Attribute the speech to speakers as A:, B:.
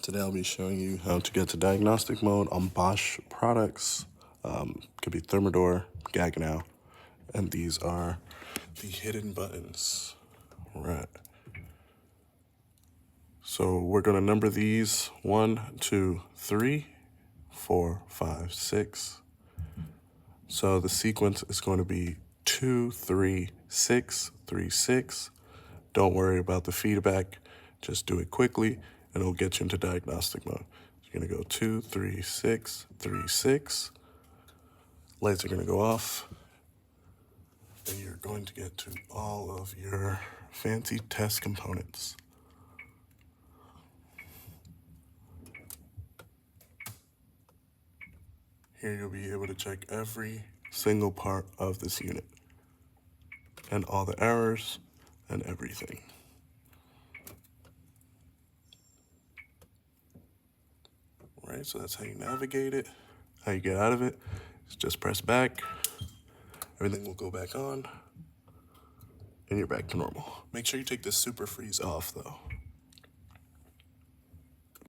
A: Today I'll be showing you how to get to diagnostic mode on Bosch products. Could be Thermador, Gaggenau, and these are the hidden buttons. Right. So we're gonna number these 1, 2, 3, 4, 5, 6. So the sequence is going to be 2, 3, 6, 3, 6. Don't worry about the feedback. Just do it quickly and it'll get you into diagnostic mode. So you're gonna go 2, 3, 6, 3, 6. Lights are gonna go off. And you're going to get to all of your fancy test components. Here you'll be able to check every single part of this unit and all the errors and everything. Right, so that's how you navigate it. How you get out of it is just press back. Everything will go back on and you're back to normal. Make sure you take this super freeze off though.